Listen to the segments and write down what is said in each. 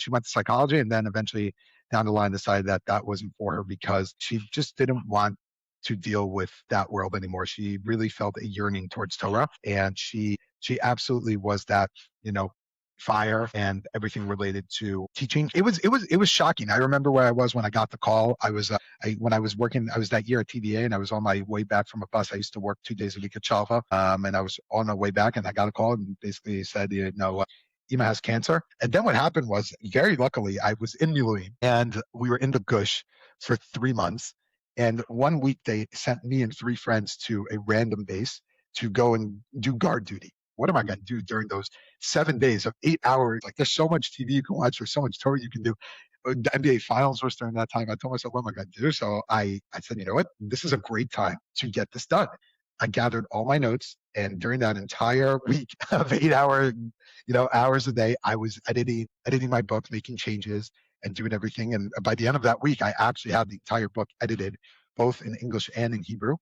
She went to psychology and then eventually down the line decided that that wasn't for her because she just didn't want to deal with that world anymore. She really felt a yearning towards Torah, and she absolutely was that, you know, fire and everything related to teaching. It was shocking. I remember where I was when I got the call. When I was working, I was that year at TVA, and I was on my way back from a bus. I used to work 2 days a week at Chalva, and I was on my way back, and I got a call and basically said, you know, Ima has cancer. And then what happened was, very luckily, I was in Miluim, and we were in the Gush for 3 months. And one week they sent me and three friends to a random base to go and do guard duty. What am I going to do during those 7 days of 8 hours? Like, there's so much TV you can watch. There's so much Torah you can do. The NBA Finals was during that time. I told myself, what am I going to do? So I said, you know what? This is a great time to get this done. I gathered all my notes, and during that entire week of 8 hour, hours a day, I was editing my book, making changes, and doing everything. And by the end of that week, I actually had the entire book edited, both in English and in Hebrew.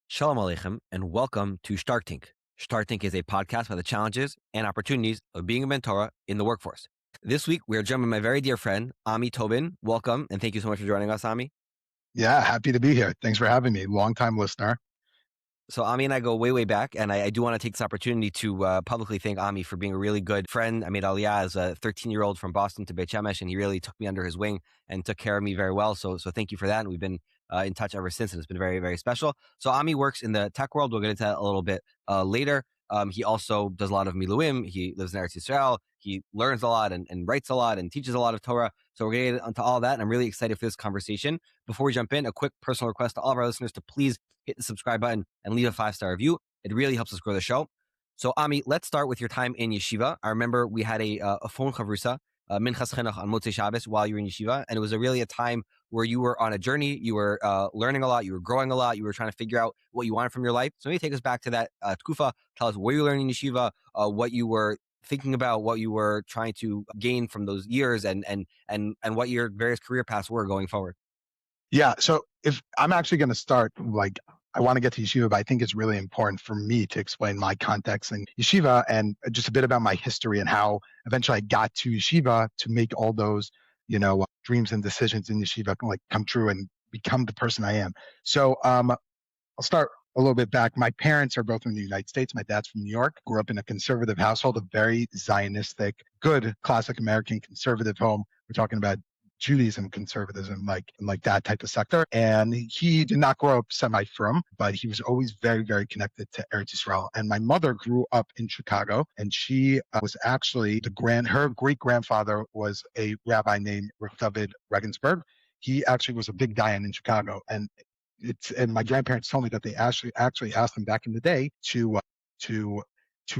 Shalom Aleichem, and welcome to Startink. Startink is a podcast about the challenges and opportunities of being a mentor in the workforce. This week, we are joined by my very dear friend, Ami Tobin. Welcome, and thank you so much for joining us, Ami. Yeah, happy to be here. Thanks for having me. Long-time listener. So Ami and I go way, way back, and I do want to take this opportunity to publicly thank Ami for being a really good friend. I made Aliyah as a 13-year-old from Boston to Beit Shemesh, and he really took me under his wing and took care of me very well. So thank you for that, and we've been in touch ever since, and it's been very, very special. So Ami works in the tech world. We'll get into that a little bit later. He also does a lot of Miluim. He lives in Eretz Yisrael. He learns a lot and writes a lot and teaches a lot of Torah. So we're going to get into all that, and I'm really excited for this conversation. Before we jump in, a quick personal request to all of our listeners to please hit the subscribe button and leave a 5-star review. It really helps us grow the show. So Ami, let's start with your time in yeshiva. I remember we had a phone chavrusa, Minchas Chinuch on Motzei Shabbos while you were in yeshiva, and it was really a time where you were on a journey, you were learning a lot, you were growing a lot, you were trying to figure out what you wanted from your life. So maybe take us back to that tkufa, tell us what you were learning in yeshiva, what you were thinking about, what you were trying to gain from those years, and what your various career paths were going forward. Yeah, so if I'm actually going to start, like, I want to get to yeshiva, but I think it's really important for me to explain my context in yeshiva and just a bit about my history and how eventually I got to yeshiva to make all those, dreams and decisions in yeshiva come true and become the person I am. So I'll start a little bit back. My parents are both from the United States. My dad's from New York. Grew up in a conservative household, a very Zionistic, good classic American conservative home. We're talking about Judaism, conservatism, like that type of sector. And he did not grow up semi-frum, but he was always very, very connected to Eretz Yisrael. And my mother grew up in Chicago, and she was actually her great-grandfather was a rabbi named Rav David Regensburg. He actually was a big dayan in Chicago, and my grandparents told me that they actually asked him back in the day to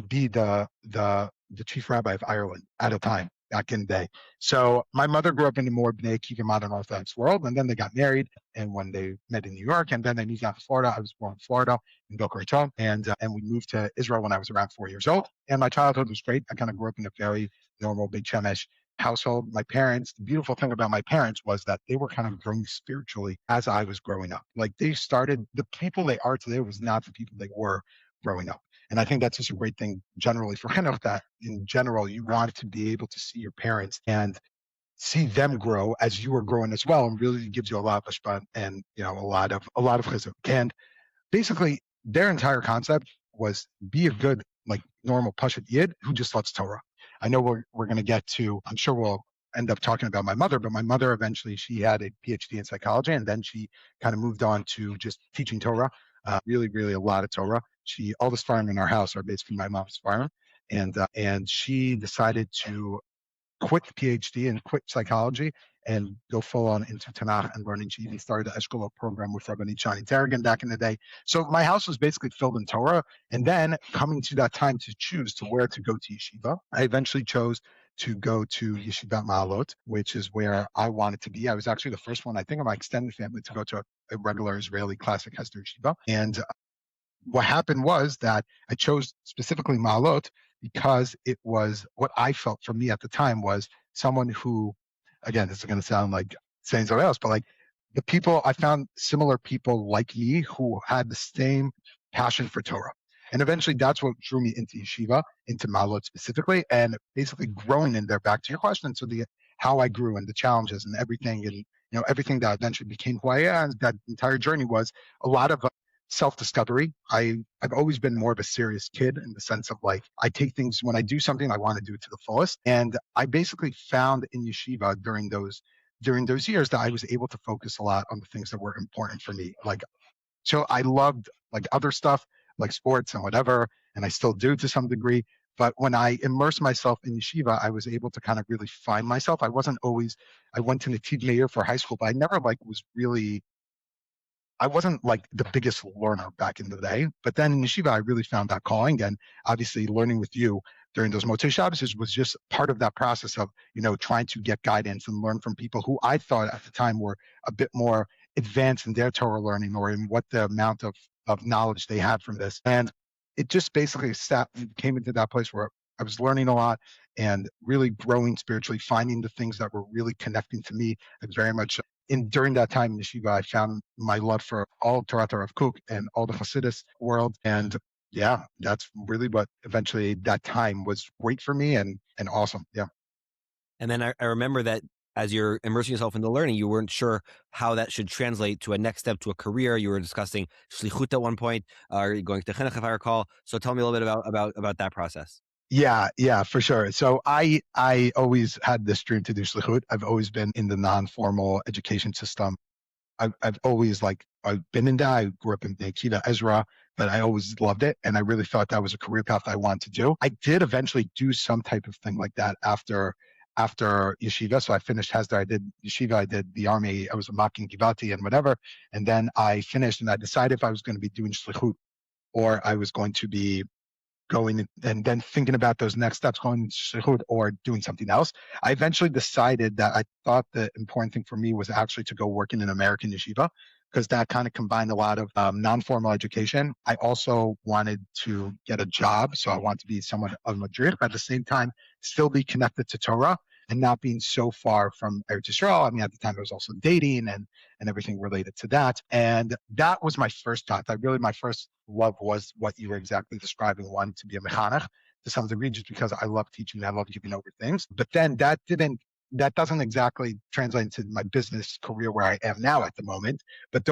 be the chief rabbi of Ireland at a time back in the day. So my mother grew up in a more Bnei Akiva modern Orthodox world, and then they got married, and when they met in New York, and then they moved out to Florida. I was born in Florida, in Boca Raton, and we moved to Israel when I was around 4 years old. And my childhood was great. I kind of grew up in a very normal Beit Shemesh household. My parents, the beautiful thing about my parents was that they were kind of growing spiritually as I was growing up. Like, the people they are today was not the people they were growing up. And I think that's just a great thing generally for that in general, you want to be able to see your parents and see them grow as you are growing as well. And really gives you a lot of hashpah and, a lot of chizuk. And basically their entire concept was be a good, normal Pashat Yid who just loves Torah. I know we're going to get to, I'm sure we'll end up talking about my mother, but my mother eventually, she had a PhD in psychology, and then she kind of moved on to just teaching Torah, really, really a lot of Torah. All the Sfarim in our house are basically my mom's Sfarim, and she decided to quit the PhD and quit psychology and go full on into Tanakh and learning. She even started the Eshkolot program with Rabbi Shani Tarragon back in the day. So my house was basically filled in Torah. And then coming to that time to choose to where to go to yeshiva, I eventually chose to go to Yeshivat Ma'alot, which is where I wanted to be. I was actually the first one, I think, of my extended family to go to a regular Israeli classic Hesder yeshiva. And what happened was that I chose specifically Ma'alot because it was what I felt for me at the time was someone who, again, this is going to sound like saying something else, but the people I found similar people like me who had the same passion for Torah. And eventually that's what drew me into yeshiva, into Malot specifically, and basically growing in there. Back to your question, so the how I grew and the challenges and everything, and everything that eventually became who I am. That entire journey was a lot of self-discovery. I've always been more of a serious kid in the sense of like I take things when I do something I want to do it to the fullest, and I basically found in yeshiva during those years that I was able to focus a lot on the things that were important for me. Like, so I loved like other stuff like sports and whatever, and I still do to some degree. But when I immersed myself in yeshiva, I was able to kind of really find myself. I wasn't always, I went to Nativ Meir for high school, but I never like was really, I wasn't like the biggest learner back in the day. But then in yeshiva, I really found that calling. And obviously learning with you during those Motzei Shabbos was just part of that process of, trying to get guidance and learn from people who I thought at the time were a bit more advanced in their Torah learning or in what the amount of knowledge they had from this. And it just basically came into that place where I was learning a lot and really growing spiritually, finding the things that were really connecting to me. I was very much during that time in yeshiva, I found my love for all Torah Rav Kook and all the Hasidus world. And yeah, that's really what eventually that time was great for me and awesome. Yeah. And then I remember that as you're immersing yourself in the learning, you weren't sure how that should translate to a next step to a career. You were discussing shlichut at one point, or going to chinuch, if I recall. So tell me a little bit about that process. Yeah, for sure. So I always had this dream to do shlichut. I've always been in the non-formal education system. I've always I've been in that. I grew up in Yeshiva Ezra, but I always loved it, and I really thought that was a career path I wanted to do. I did eventually do some type of thing like that after yeshiva. So I finished Hesder, I did yeshiva, I did the army, I was a mocking Givati and whatever, and then I finished, and I decided if I was going to be doing shlichut or I was going to be going and then thinking about those next steps, going to shlichut or doing something else. I eventually decided that I thought the important thing for me was actually to go work in an American yeshiva, because that kind of combined a lot of non-formal education. I also wanted to get a job, so I wanted to be somewhat of a madrich, but at the same time still be connected to Torah and not being so far from Eretz Yisrael. I mean, at the time I was also dating and everything related to that. And that was my first thought. My first love was what you were exactly describing, wanting to be a mechanech to some degree, just because I love teaching, I love giving over things. But then that doesn't exactly translate into my business career where I am now at the moment. But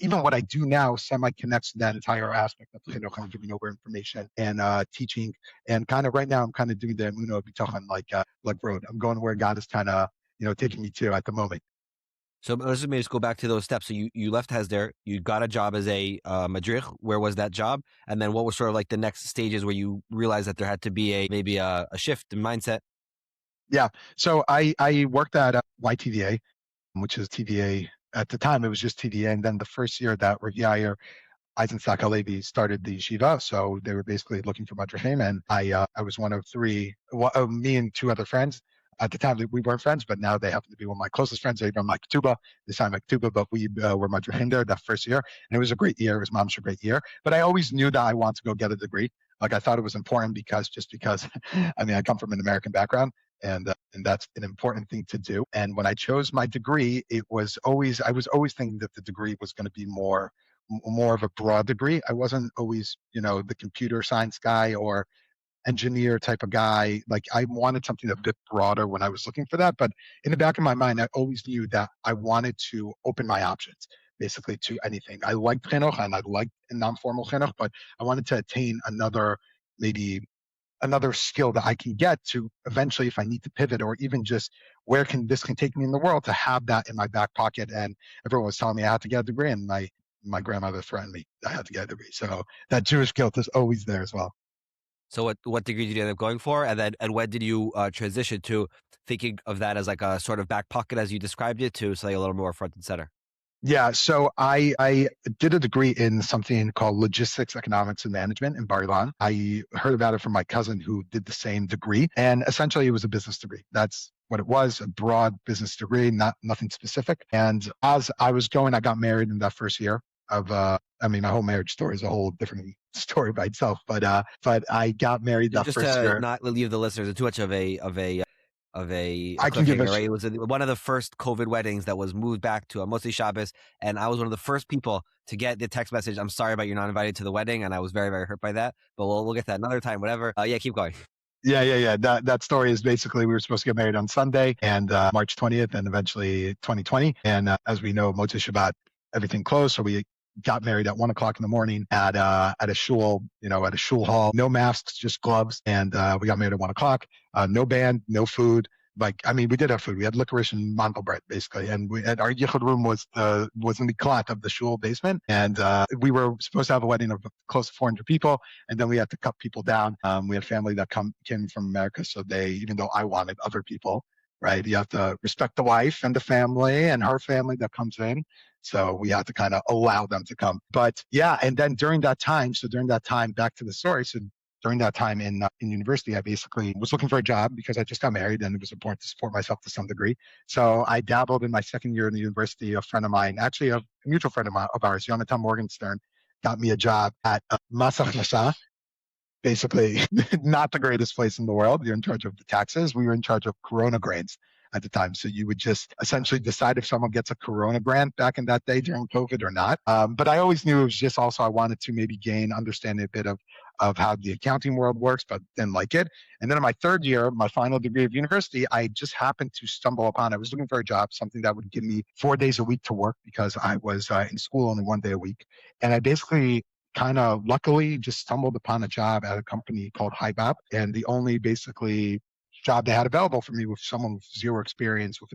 even what I do now semi-connects to that entire aspect of kind of giving over information and teaching. And kind of right now I'm kind of doing the emunah bitachon like road. I'm going where God is kind of taking me to at the moment. So let's just go back to those steps. So you left Hesder, you got a job as a madrich. Where was that job? And then what was sort of like the next stages where you realized that there had to be maybe a shift in mindset? Yeah. So I worked at YTVA, which is TVA. At the time, it was just TVA. And then the first year that Rav Yair Eisenstack Halevi started the yeshiva, so they were basically looking for madrachim, and I was one of three, me and two other friends. At the time, we weren't friends, but now they happen to be one of my closest friends. They're from Tuba, this time Tuba, but we were madrachim there that first year, and it was a great year. It was mamish a great year. But I always knew that I wanted to go get a degree. Like I thought it was important because I mean, I come from an American background, and that's an important thing to do. And when I chose my degree, I was always thinking that the degree was going to be more of a broad degree. I wasn't always, the computer science guy or engineer type of guy. Like I wanted something a bit broader when I was looking for that. But in the back of my mind, I always knew that I wanted to open my options basically to anything. I liked chinuch and I liked non-formal chinuch, but I wanted to attain maybe another skill that I can get to eventually, if I need to pivot or even just where this can take me in the world, to have that in my back pocket. And everyone was telling me I had to get a degree, and my grandmother threatened me I had to get a degree. So that Jewish guilt is always there as well. So what degree did you end up going for? And when did you transition to thinking of that as like a sort of back pocket as you described it to say a little more front and center? Yeah, so I did a degree in something called logistics, economics, and management in Bar Ilan. I heard about it from my cousin who did the same degree, and essentially it was a business degree. That's what it was, a broad business degree, nothing specific. And as I was going, I got married in that first year of I mean, my whole marriage story is a whole different story by itself. But I got married that Just first to year. not leave the listeners too much of a of a I can give cliffhanger, a right? It was one of the first COVID weddings that was moved back to a Motzei Shabbos, and I was one of the first people to get the text message, "I'm sorry, but you're not invited to the wedding," and I was very, very hurt by that. But we'll get that another time, whatever. Yeah, keep going. Yeah. That story is basically we were supposed to get married on Sunday and March 20th, and eventually 2020. And as we know, Motzei Shabbat, everything closed, so we got married at 1 o'clock in the morning at a shul, at a shul hall. No masks, just gloves, and we got married at 1 o'clock. No band, no food. Like, I mean, we did have food. We had licorice and mango bread, basically. And our yichud room was in the clot of the shul basement. And we were supposed to have a wedding of close to 400 people. And then we had to cut people down. We had family that came from America. So even though I wanted other people, right, you have to respect the wife and the family and her family that comes in. So we had to kind of allow them to come. But yeah, and then during that time, back to the story. So during that time in university, I basically was looking for a job because I just got married and it was important to support myself to some degree. So I dabbled in my second year in the university. A friend of mine, actually a mutual friend of ours, Jonathan Morgenstern, got me a job at Mas הכנסה. Basically, not the greatest place in the world. You're in charge of the taxes. We were in charge of Corona grants at the time. So you would just essentially decide if someone gets a Corona grant back in that day during COVID or not. But I always knew it was just also I wanted to maybe gain understanding a bit of how the accounting world works, but didn't like it. And then in my third year, my final degree of university, I just happened to stumble upon, I was looking for a job, something that would give me 4 days a week to work because I was in school only 1 day a week. And I basically kind of luckily just stumbled upon a job at a company called HiBob. And the only basically job they had available for me with someone with zero experience with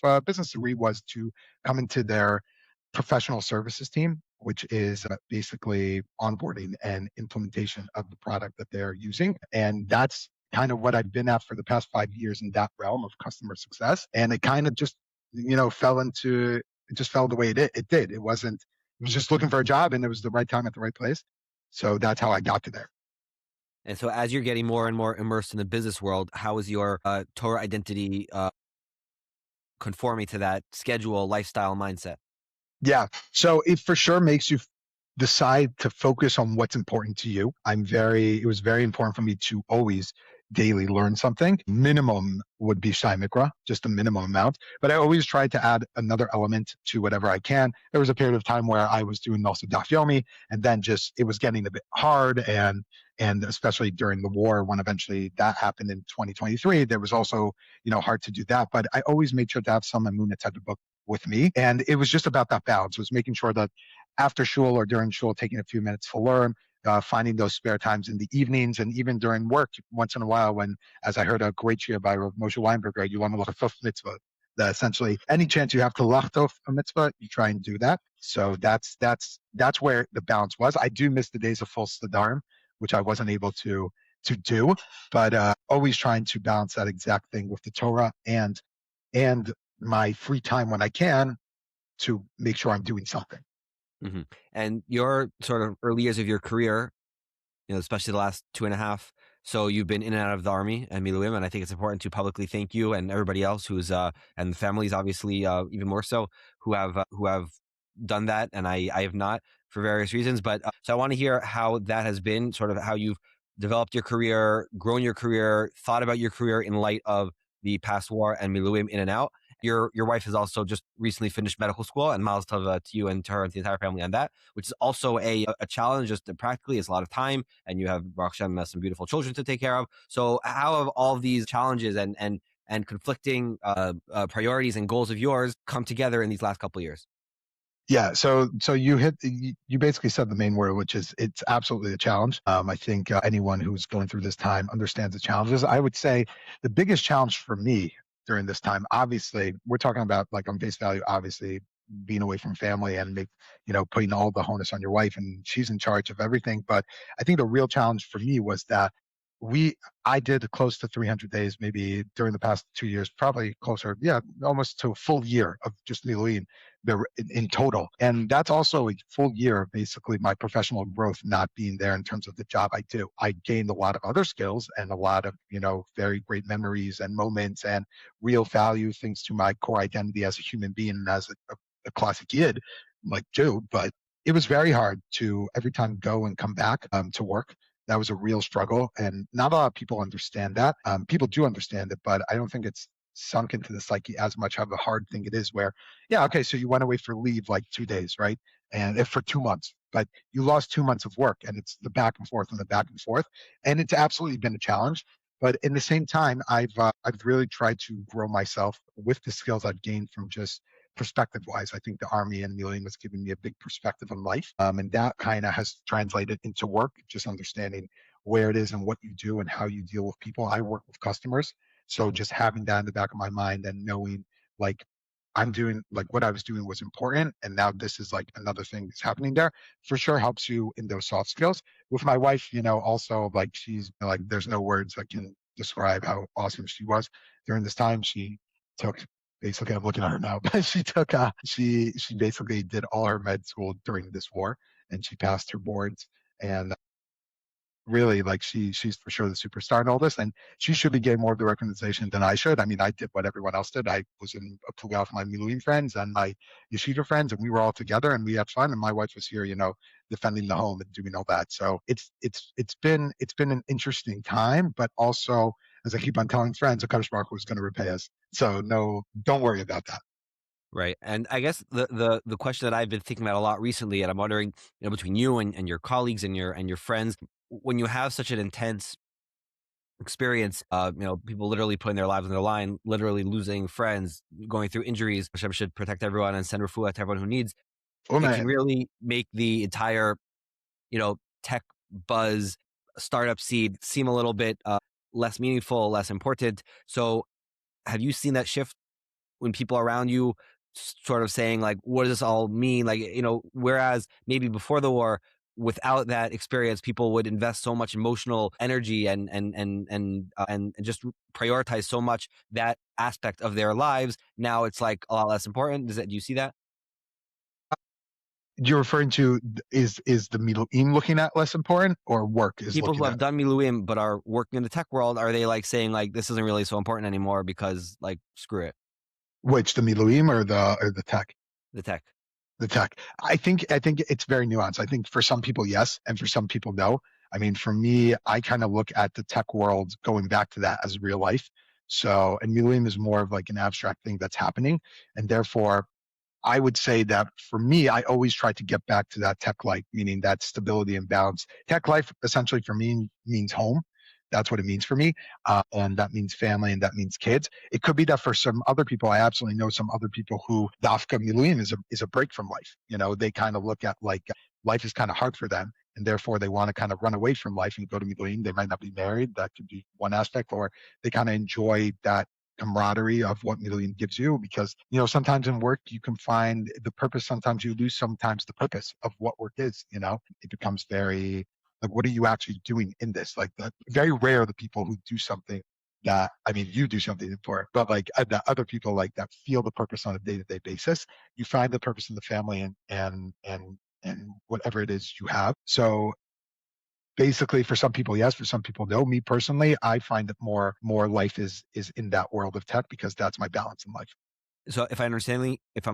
a business degree was to come into their professional services team, which is basically onboarding and implementation of the product that they're using. And that's kind of what I've been at for the past 5 years in that realm of customer success. And it kind of just, it just fell the way it did. It was just looking for a job and it was the right time at the right place. So that's how I got to there. And so, as you're getting more and more immersed in the business world, how is your Torah identity conforming to that schedule, lifestyle, mindset? Yeah. So it for sure makes you decide to focus on what's important to you. It was very important for me to always daily learn something. Minimum would be Shai Mikra, just a minimum amount. But I always tried to add another element to whatever I can. There was a period of time where I was doing also Daf Yomi, and then just it was getting a bit hard, and especially during the war when eventually that happened in 2023, there was also hard to do that. But I always made sure to have some emunah type of book with me, and it was just about that balance. It was making sure that after shul or during shul, taking a few minutes to learn, finding those spare times in the evenings, and even during work once in a while when, as I heard a great shir by Rav Moshe Weinberger, you want to lachtof mitzvah. That essentially, any chance you have to lachtof a mitzvah, you try and do that. So that's where the balance was. I do miss the days of full stadarim, which I wasn't able to do, but always trying to balance that exact thing with the Torah and my free time when I can to make sure I'm doing something. Mm-hmm. And your sort of early years of your career, especially the last 2.5. So you've been in and out of the army and Milluim, and I think it's important to publicly thank you and everybody else who's and the families, obviously, even more so, who have done that, and I have not for various reasons. But so I want to hear how that has been, sort of how you've developed your career, grown your career, thought about your career in light of the past war and Milluim in and out. Your wife has also just recently finished medical school, and Mazel Tov to you and to her and to the entire family on that, which is also a challenge. Just practically, it's a lot of time, and you have Baruch Hashem, some beautiful children to take care of. So, how have all of these challenges and conflicting priorities and goals of yours come together in these last couple of years? Yeah, so you basically said the main word, which is it's absolutely a challenge. I think anyone who's going through this time understands the challenges. I would say the biggest challenge for me during this time, obviously, we're talking about like on face value, obviously being away from family and putting all the onus on your wife and she's in charge of everything. But I think the real challenge for me was that I did close to 300 days, maybe during the past 2 years, probably closer, yeah, almost to a full year of just Milluim in total. And that's also a full year of basically my professional growth not being there in terms of the job I do. I gained a lot of other skills and a lot of, very great memories and moments and real value things to my core identity as a human being and as a classic kid like Joe. But it was very hard to every time go and come back to work That was a real struggle, and not a lot of people understand that. People do understand it, but I don't think it's sunk into the psyche as much how the hard thing it is. Where, yeah, okay, so you went away for leave like 2 days, right? And if for 2 months, but you lost 2 months of work, and it's the back and forth and the back and forth, and it's absolutely been a challenge. But in the same time, I've really tried to grow myself with the skills I've gained from just perspective wise. I think the army and Milluim was giving me a big perspective on life. And that kind of has translated into work, just understanding where it is and what you do and how you deal with people. I work with customers. So just having that in the back of my mind and knowing like I'm doing like what I was doing was important. And now this is like another thing that's happening there for sure helps you in those soft skills. With my wife, also like she's like, there's no words that can describe how awesome she was during this time. She took basically I'm looking at her now, but she took she basically did all her med school during this war and she passed her boards and really like she's for sure the superstar in all this and she should be getting more of the recognition than I should. I mean, I did what everyone else did. I was in a pool with my Miluim friends and my yeshiva friends and we were all together and we had fun and my wife was here, defending the home and doing all that. So it's been an interesting time, but also as I keep on telling friends, Akadosh Baruch Hu is going to repay us. So no, don't worry about that. Right. And I guess the question that I've been thinking about a lot recently, and I'm wondering, between you and your colleagues and your friends, when you have such an intense experience, people literally putting their lives on their line, literally losing friends, going through injuries, which I should protect everyone and send refuah to everyone who needs, Oh it can man. really make the entire, tech buzz startup seed seem a little bit less meaningful, less important. So have you seen that shift when people around you sort of saying like, what does this all mean? Like, whereas maybe before the war, without that experience, people would invest so much emotional energy and just prioritize so much that aspect of their lives. Now it's like a lot less important. Do you see that? You're referring to is the Miluim looking at less important or work is People who looking have at done Miluim but are working in the tech world, are they like saying like, this isn't really so important anymore because like, screw it, which the Miluim or the tech? the tech? The tech. I think it's very nuanced. I think for some people, yes, and for some people, no. I mean, for me, I kind of look at the tech world going back to that as real life. So, and Miluim is more of like an abstract thing that's happening, and therefore I would say that for me, I always try to get back to that tech life, meaning that stability and balance. Tech life essentially for me means home. That's what it means for me. And that means family and that means kids. It could be that for some other people, I absolutely know some other people who Dafka Miluim is a break from life. They kind of look at like life is kind of hard for them. And therefore they want to kind of run away from life and go to Miluim. They might not be married. That could be one aspect, or they kind of enjoy that camaraderie of what Milluim gives you because sometimes in work you can find the purpose, sometimes you lose sometimes the purpose of what work is. It becomes very like, what are you actually doing in this? Like, very rare the people who do something that, I mean, you do something important, but like that other people like that feel the purpose on a day-to-day basis. You find the purpose in the family and whatever it is you have. So basically for some people yes, for some people no. Me personally, I find that more life is in that world of tech because that's my balance in life. So if I'm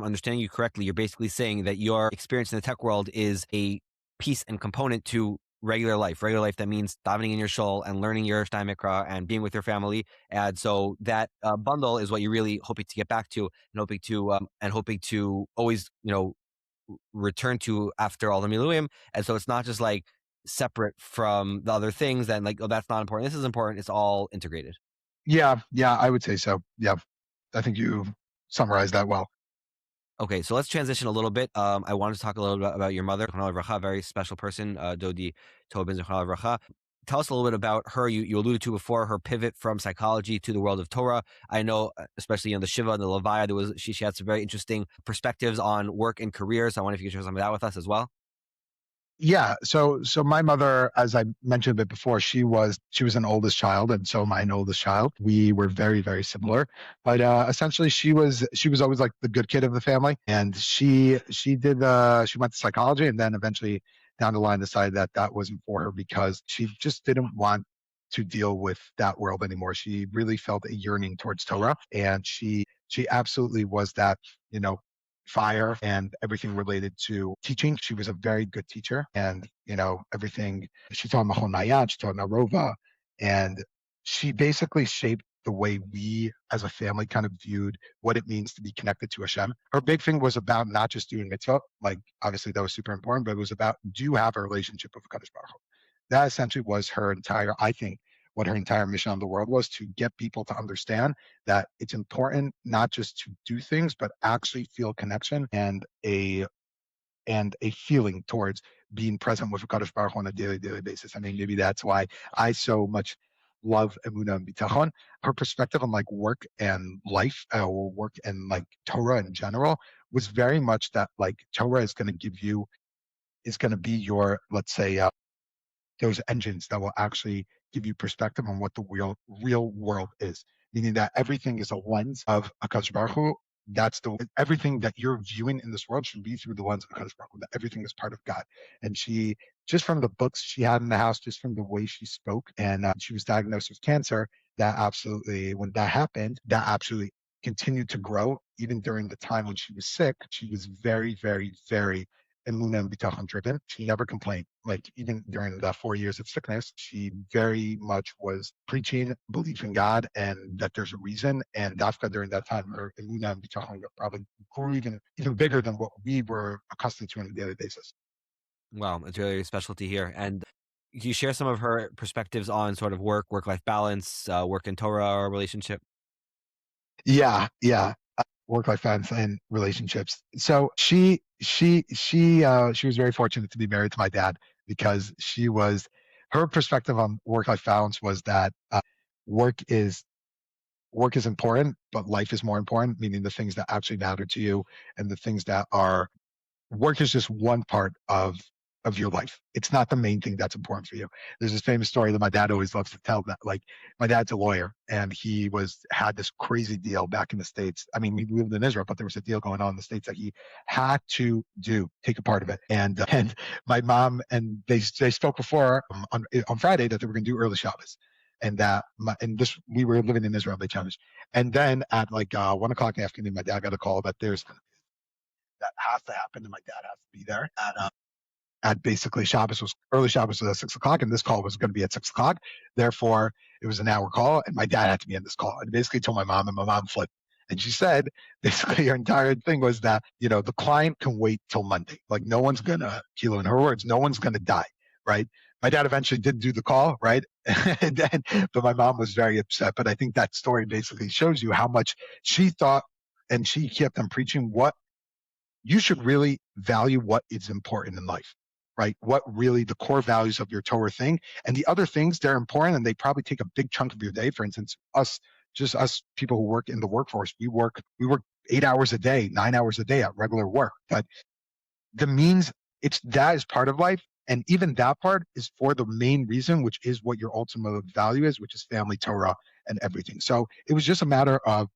understanding you correctly, you're basically saying that your experience in the tech world is a piece and component to regular life. Regular life, that means davening in your shul and learning your Shtei Mikra and being with your family. And so that bundle is what you're really hoping to get back to and hoping to always, return to after all the Miluim. And so it's not just like separate from the other things and like, oh, that's not important, this is important. It's all integrated. Yeah, I would say so. Yeah, I think you summarized that well. Okay, so let's transition a little bit. I wanted to talk a little bit about your mother, Zichronah Livracha, a very special person, Dodi Tobin, Zichronah Livracha. Tell us a little bit about her. You alluded to before her pivot from psychology to the world of Torah. I know, especially in the Shiva and the Levaya, she had some very interesting perspectives on work and careers. So I wonder if you could share some of that with us as well. Yeah, so my mother, as I mentioned a bit before, she was an oldest child, and so my oldest child. We were very very similar, but essentially she was always like the good kid of the family, and she went to psychology, and then eventually down the line decided that that wasn't for her because she just didn't want to deal with that world anymore. She really felt a yearning towards Torah, and she absolutely was that you know fire and everything related to teaching. She was a very good teacher, and everything she taught Mahon Nayat, she taught Narova, and she basically shaped the way we as a family kind of viewed what it means to be connected to Hashem. Her big thing was about not just doing mitzvah, like obviously that was super important, but it was about, do you have a relationship with Kadosh Baruch Hu? That essentially was her entire, I think, what her entire mission on the world was, to get people to understand that it's important not just to do things, but actually feel connection and a feeling towards being present with Kadosh Baruch Hu on a daily basis. I mean, maybe that's why I so much love emunah and bitachon. Her perspective on like work and life, or work and like Torah in general, was very much that like Torah is going to give you, is going to be your, let's say, those engines that will actually give you perspective on what the real world is. Meaning that everything is a lens of HaKadosh Baruch Hu. That's everything that you're viewing in this world should be through the lens of HaKadosh Baruch Hu. That everything is part of God. And she, just from the books she had in the house, just from the way she spoke, and she was diagnosed with cancer. That absolutely, when that happened, that absolutely continued to grow. Even during the time when she was sick, she was very, very, very emunah and bitachon driven. She never complained. Like even during the 4 years of sickness, she very much was preaching belief in God and that there's a reason. And Dafka during that time, her emunah and bitachon probably grew even bigger than what we were accustomed to on a daily basis. Wow, it's really special to hear. And can you share some of her perspectives on sort of work-life balance, work and Torah or relationship? Yeah, yeah. Work-life balance and relationships. So she was very fortunate to be married to my dad, because her perspective on work-life balance was that work is important, but life is more important, meaning the things that actually matter to you and the things that are, work is just one part of your life. It's not the main thing that's important for you. There's this famous story that my dad always loves to tell, that like my dad's a lawyer and he had this crazy deal back in the States. I mean, we lived in Israel, but there was a deal going on in the States that he had to take a part of it. And my mom, and they spoke before on Friday that they were going to do early Shabbos. And we were living in Israel, Beit Shemesh. And then at like 1 o'clock in the afternoon, my dad got a call that that has to happen, and my dad has to be there at basically early Shabbos was at 6 o'clock, and this call was going to be at 6 o'clock. Therefore, it was an hour call, and my dad had to be in this call. And basically told my mom, and my mom flipped. And she said, basically, her entire thing was that, the client can wait till Monday. Like, no one's going to, in her words, no one's going to die, right? My dad eventually did do the call, right? But my mom was very upset. But I think that story basically shows you how much she thought, and she kept on preaching, what you should really value, what is important in life, right? What really the core values of your Torah thing, and the other things, they're important and they probably take a big chunk of your day. For instance, us people who work in the workforce, we work 8 hours a day, 9 hours a day at regular work. But that is part of life. And even that part is for the main reason, which is what your ultimate value is, which is family, Torah, and everything. So it was just a matter of,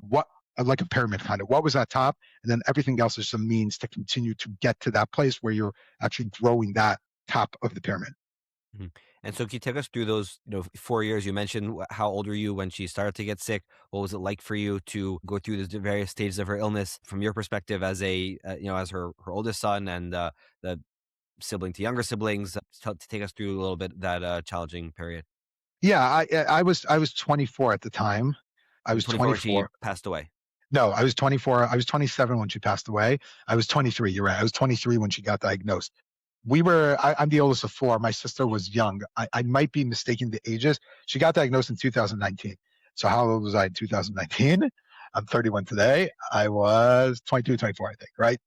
what, like a pyramid kind of, what was at top, and then everything else is some means to continue to get to that place where you're actually growing that top of the pyramid. Mhm. And so can you take us through those, 4 years? You mentioned how old were you when she started to get sick? What was it like for you to go through the various stages of her illness from your perspective as as her oldest son and the sibling to younger siblings? To take us through a little bit that challenging period. Yeah, I was 24 at the time. I was 24 when she 24. passed away. No, I was 24. I was 27 when she passed away. I was 23. You're right. I was 23 when she got diagnosed. I'm the oldest of four. My sister was young. I might be mistaking the ages. She got diagnosed in 2019. So how old was I in 2019? I'm 31 today. I was 22, 24, I think, right?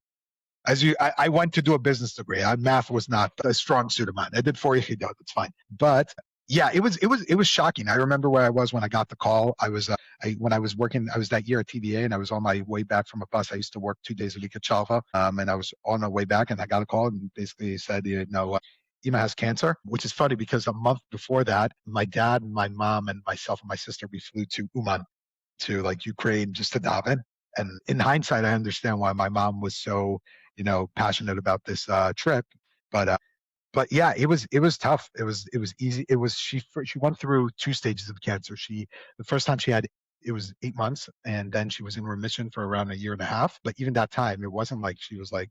I went to do a business degree. Math was not a strong suit of mine. I did 4 HiBob. That's fine. But yeah, it was shocking. I remember where I was when I got the call. When I was working, I was that year at TBA, and I was on my way back from a bus. I used to work 2 days a week at Chalva, and I was on my way back, and I got a call, and basically said, Ima has cancer, which is funny because a month before that, my dad, my mom, and myself and my sister, we flew to Uman, to like Ukraine, just to daven. And in hindsight, I understand why my mom was so, passionate about this trip. But yeah, it was tough. It was easy. She went through 2 stages of cancer. The first time she had it was 8 months, and then she was in remission for around a year and a half. But even that time, it wasn't like she was like,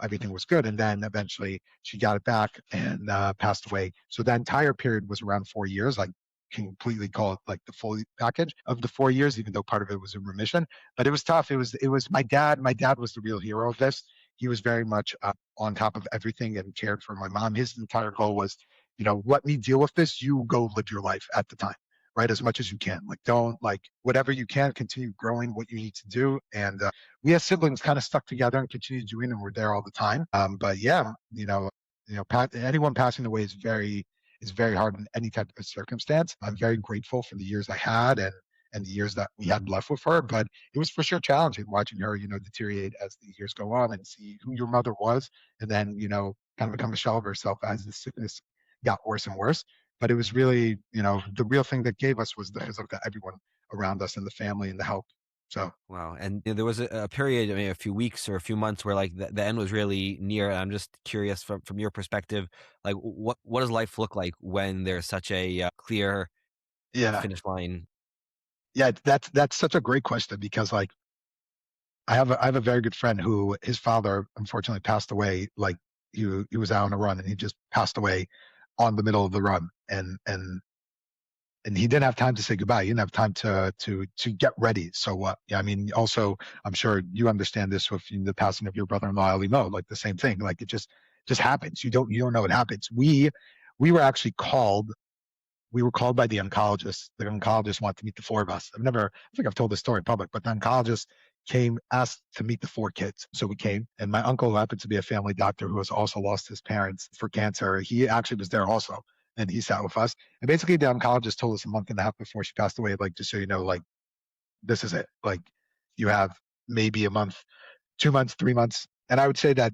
everything was good. And then eventually she got it back and passed away. So that entire period was around 4 years. Like completely call it like the full package of the 4 years, even though part of it was in remission. But it was tough. It was my dad. My dad was the real hero of this. He was very much on top of everything and cared for my mom. His entire goal was, let me deal with this. You go live your life at the time, right? As much as you can. Like, don't like whatever you can, continue growing what you need to do. And we as siblings kind of stuck together and continued doing, and we're there all the time. But yeah, anyone passing away is very hard in any type of circumstance. I'm very grateful for the years I had and the years that we had left with her. But it was for sure challenging watching her, deteriorate as the years go on and see who your mother was, and then, kind of become a shell of herself as the sickness got worse and worse. But it was really, the real thing that gave us was the of everyone around us and the family and the help. So Wow. And there was a period, I mean, a few weeks or a few months where like the end was really near. And I'm just curious from your perspective, like what does life look like when there's such a clear yeah, finish line? yeah, that's such a great question because like I have a very good friend who his father unfortunately passed away. Like he was out on a run and he just passed away on the middle of the run, and he didn't have time to say goodbye. He didn't have time to get ready. So what? Yeah, I mean, also I'm sure you understand this with the passing of your brother-in-law Ali Mo, like the same thing. Like it just happens. You don't know what happens. We were actually called. We were called by the oncologist. The oncologist wanted to meet the four of us. I think I've told this story in public, but the oncologist came, asked to meet the four kids. So we came, and my uncle, who happened to be a family doctor who has also lost his parents for cancer, he actually was there also. And he sat with us. And basically, the oncologist told us a month and a half before she passed away, like, just so you know, like, this is it. Like, you have maybe a month, 2 months, 3 months. And I would say that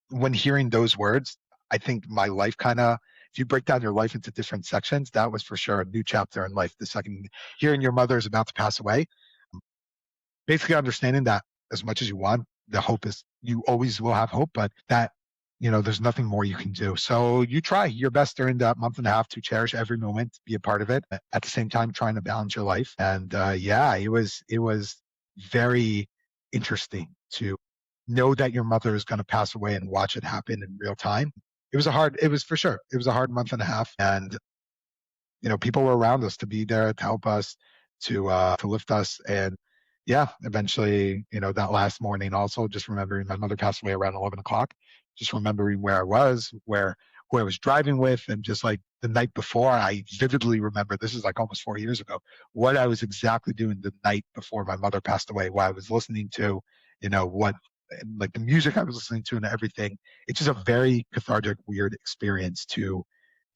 when hearing those words, I think my life kind of, if you break down your life into different sections, that was for sure a new chapter in life. The second hearing your mother is about to pass away, basically understanding that as much as you want, the hope is you always will have hope, but that, there's nothing more you can do. So you try your best during that month and a half to cherish every moment, be a part of it. At the same time, trying to balance your life. And yeah, it was very interesting to know that your mother is going to pass away and watch it happen in real time. It was for sure. It was a hard month and a half. And people were around us to be there to help us, to lift us. And yeah, eventually, that last morning also just remembering my mother passed away around 11 o'clock, just remembering where I was, who I was driving with, and just like the night before, I vividly remember, this is like almost 4 years ago, what I was exactly doing the night before my mother passed away, what I was listening to, what, like the music I was listening to and everything. It's just a very cathartic, weird experience to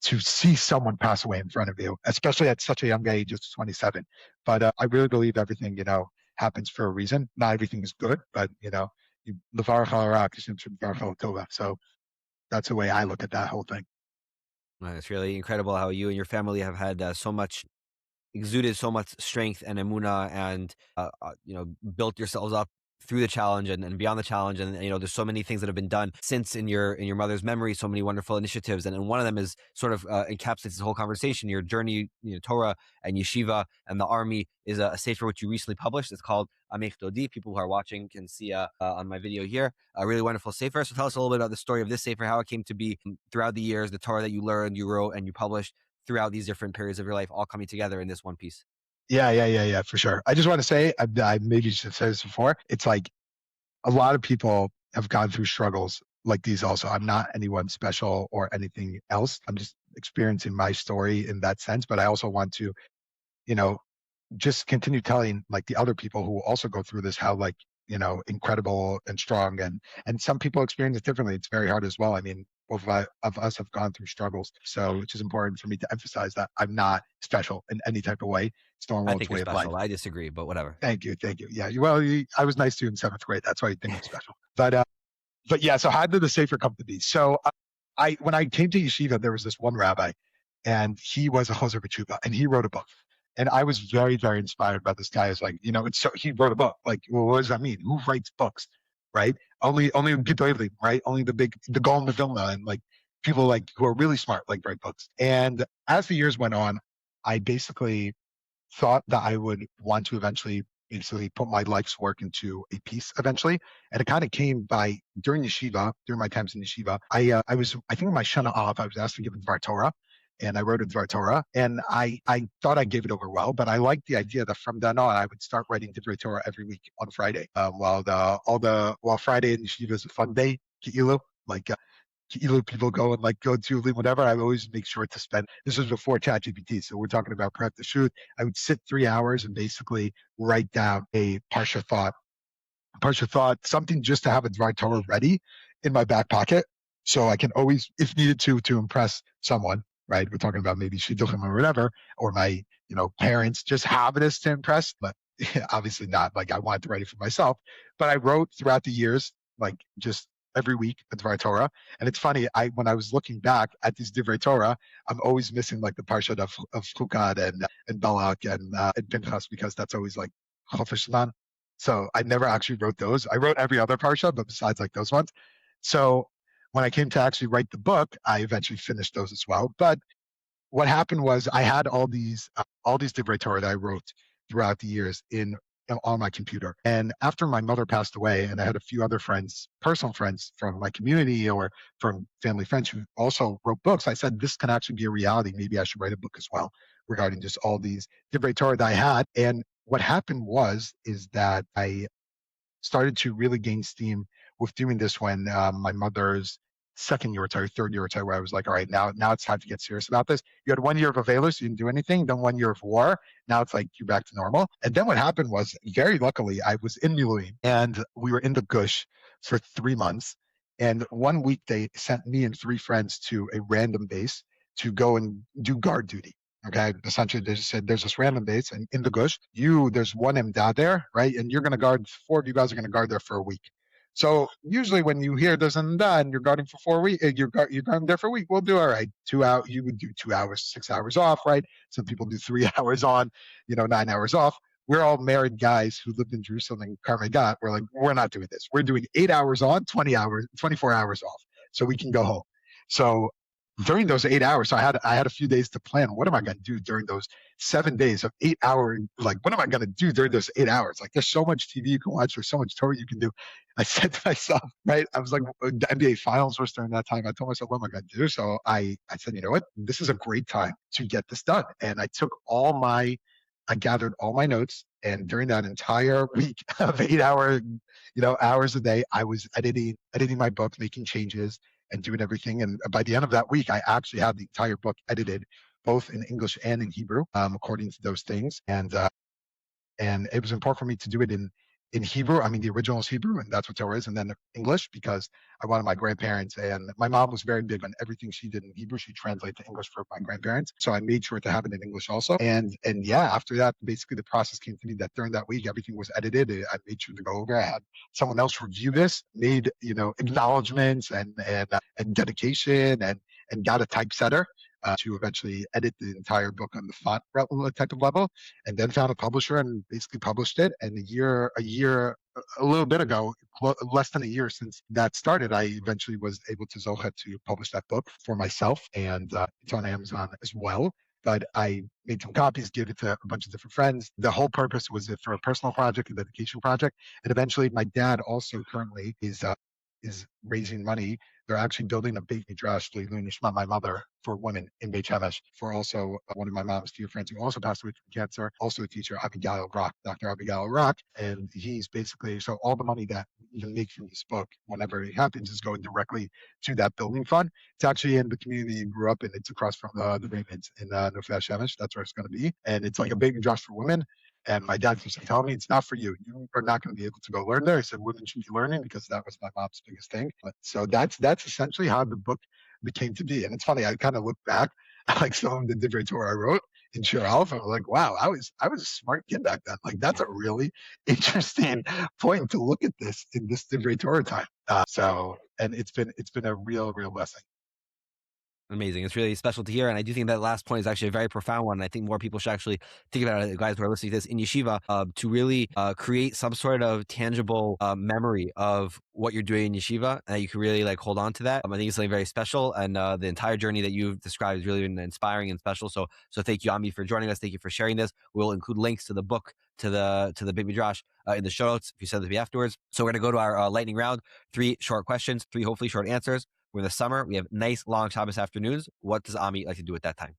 see someone pass away in front of you, especially at such a young age, just 27. But I really believe everything, happens for a reason. Not everything is good, but so that's the way I look at that whole thing. It's really incredible how you and your family have had so much exuded so much strength and emunah and built yourselves up through the challenge and beyond the challenge. And there's so many things that have been done since in your mother's memory, so many wonderful initiatives. And one of them is sort of encapsulates this whole conversation, your journey, Torah and yeshiva and the army is a sefer which you recently published. It's called Amech Dodi. People who are watching can see on my video here a really wonderful sefer. So tell us a little bit about the story of this sefer, how it came to be throughout the years, the Torah that you learned, you wrote, and you published throughout these different periods of your life, all coming together in this one piece. Yeah, for sure. I just want to say, I maybe should have said this before. It's like a lot of people have gone through struggles like these also. I'm not anyone special or anything else. I'm just experiencing my story in that sense. But I also want to, you know, just continue telling like the other people who also go through this how like incredible and strong, and some people experience it differently. It's very hard as well. I mean, both of us have gone through struggles, so it's just important for me to emphasize that I'm not special in any type of way. It's the I normal think you're way of life. special. I disagree, but whatever. Thank you. Yeah, well, I was nice to you in seventh grade. That's why you think I'm special. But yeah, so how did the Sefer come to be? So I when I came to yeshiva, there was this one rabbi, and he was a Choser B'tshuva, and he wrote a book. And I was very, very inspired by this guy. It's like, it's so he wrote a book. Like, well, what does that mean? Who writes books, right? Only Gedolim, right? Only the Gaon of Vilna, and like people like who are really smart, like write books. And as the years went on, I basically thought that I would want to eventually basically put my life's work into a piece eventually. And it kind of came by during yeshiva, during my times in yeshiva. I was, I think my shana off, I was asked to give a Dvar Torah. And I wrote a Dvar Torah, and I thought I gave it over well, but I liked the idea that from then on I would start writing Divrei Torah every week on Friday. While Friday in yeshiva is a fun day, Ki'ilu, like people go and like go to whatever. I always make sure to spend. This was before ChatGPT, so we're talking about prep the shoot. I would sit 3 hours and basically write down a parsha thought, something just to have a Dvar Torah ready in my back pocket, so I can always, if needed to impress someone. Right, we're talking about maybe shidduchim or whatever, or my parents, just have this to impress, but obviously not. Like I wanted to write it for myself, but I wrote throughout the years, like just every week a Divrei Torah. And it's funny, when I was looking back at these Divrei Torah, I'm always missing like the parsha of Chukad and Balak and Pinchas, because that's always like Chodesh Sivan. So I never actually wrote those. I wrote every other parsha, but besides like those ones. So when I came to actually write the book, I eventually finished those as well. But what happened was I had all these Divrei Torah that I wrote throughout the years on my computer. And after my mother passed away, and I had a few other friends, personal friends from my community or from family friends who also wrote books, I said, this can actually be a reality. Maybe I should write a book as well regarding just all these Divrei Torah that I had. And what happened is that I started to really gain steam with doing this when my mother's second year retired, third year retired, where I was like, all right, now it's time to get serious about this. You had 1 year of Availus, so you didn't do anything. Then 1 year of war. Now it's like you're back to normal. And then what happened was, very luckily, I was in Milluim, and we were in the Gush for 3 months. And 1 week they sent me and 3 friends to a random base to go and do guard duty. Okay, essentially they just said there's this random base, and in the Gush, there's one Emda there, right? And you're going to guard, 4 of you guys are going to guard there for a week. So usually when you hear there's an Emda and you're guarding for 4 weeks, you're guarding there for a week, we'll do all right. 2 hours, you would do 2 hours, 6 hours off, right? Some people do 3 hours on, 9 hours off. We're all married guys who lived in Jerusalem and Carmel Gat. We're like, we're not doing this. We're doing 8 hours on, 20 hours, 24 hours off, so we can go home. So during those 8 hours, so I had a few days to plan. What am I going to do during those 7 days of 8 hour? Like, what am I going to do during those 8 hours? Like, there's so much TV you can watch. There's so much Torah you can do. I said to myself, right? I was like, the NBA Finals was during that time. I told myself, what am I going to do? So I said, you know what? This is a great time to get this done. And I gathered all my notes, and during that entire week of 8 hour, hours a day, I was editing my book, making changes, and doing everything. And by the end of that week, I actually had the entire book edited, both in English and in Hebrew, according to those things. And it was important for me to do it in Hebrew. I mean, the original is Hebrew, and that's what Torah is, and then English, because I wanted my grandparents, and my mom was very big on everything she did in Hebrew. She translated to English for my grandparents. So I made sure to have it in English also. And yeah, after that, basically the process came to me that during that week, everything was edited. I made sure to go over. I had someone else review this, made, acknowledgments and dedication, and got a typesetter to eventually edit the entire book on the font type of level, and then found a publisher and basically published it. And a little bit ago, less than a year since that started, I eventually was able to Zocha to publish that book for myself, and it's on Amazon as well. But I made some copies, gave it to a bunch of different friends. The whole purpose was for a personal project, a dedication project. And eventually my dad also currently is raising money. They're actually building a Beit Midrash, Leilun Nishma, my mother, for women in Beit Shemesh, for also one of my mom's dear friends who also passed away from cancer, also a teacher, Dr. Abigail Rock. And he's basically, so all the money that we can make from this book, whenever it happens, is going directly to that building fund. It's actually in the community you grew up in. It's across from the Ravens in Nofel Shemesh. That's where it's going to be. And it's like a Beit Midrash for women. And my dad keeps telling me, it's not for you. You are not going to be able to go learn there. He said, women should be learning, because that was my mom's biggest thing. So that's essentially how the book became to be. And it's funny, I kind of look back at like some of the Divrei Torah I wrote in Shir Aleph, and I'm like, wow, I was a smart kid back then. Like, that's a really interesting point to look at this in this Divrei Torah time. And it's been a real blessing. Amazing. It's really special to hear. And I do think that last point is actually a very profound one. And I think more people should actually think about it, guys who are listening to this in yeshiva, to really create some sort of tangible memory of what you're doing in yeshiva. And you can really like hold on to that. I think it's something very special. And the entire journey that you've described has really been inspiring and special. So thank you, Ami, for joining us. Thank you for sharing this. We'll include links to the book, to the Beit Midrash in the show notes if you send it to me afterwards. So we're going to go to our lightning round. 3 short questions, 3 hopefully short answers. We're in the summer. We have nice long Shabbos afternoons. What does Ami like to do at that time?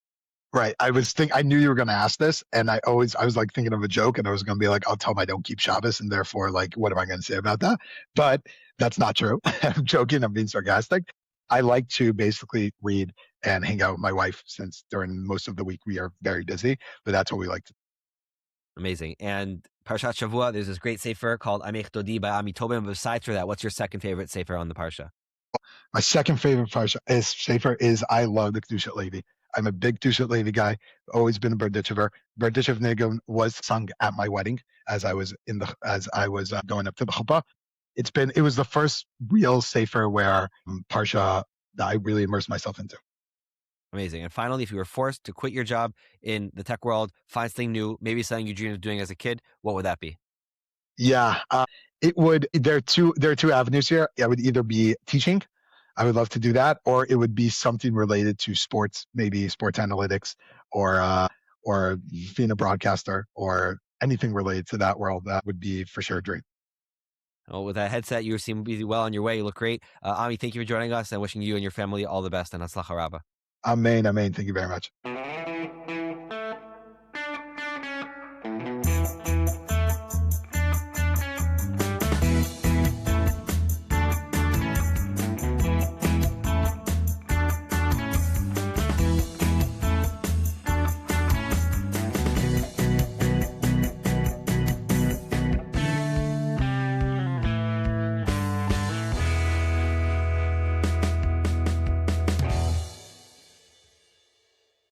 Right. I knew you were going to ask this, and I was like thinking of a joke, and I was going to be like, I'll tell them I don't keep Shabbos, and therefore, like, what am I going to say about that? But that's not true. I'm joking. I'm being sarcastic. I like to basically read and hang out with my wife, since during most of the week we are very busy, but that's what we like to do. Amazing. And Parshat Shavua, there's this great Sefer called Amech Dodi by Ami Tobin. But besides for that, what's your second favorite Sefer on the Parsha? My second favorite parsha is Sefer is I love the Kedushat Levi. I'm a big Kedushat Levi guy. Always been a Berditchever. Berditchev Niggun was sung at my wedding as I was going up to the chuppah. It was the first real Sefer where parsha that I really immersed myself into. Amazing. And finally, if you were forced to quit your job in the tech world, find something new, maybe something you dreamed of doing as a kid, what would that be? Yeah, there are two avenues here. It would either be teaching. I would love to do that, or it would be something related to sports, maybe sports analytics, or being a broadcaster, or anything related to that world. That would be for sure a dream. Well, with that headset, you seem to be well on your way. You look great. Ami, thank you for joining us and wishing you and your family all the best and Hatzlacha Rabba. Amen, amen. Thank you very much.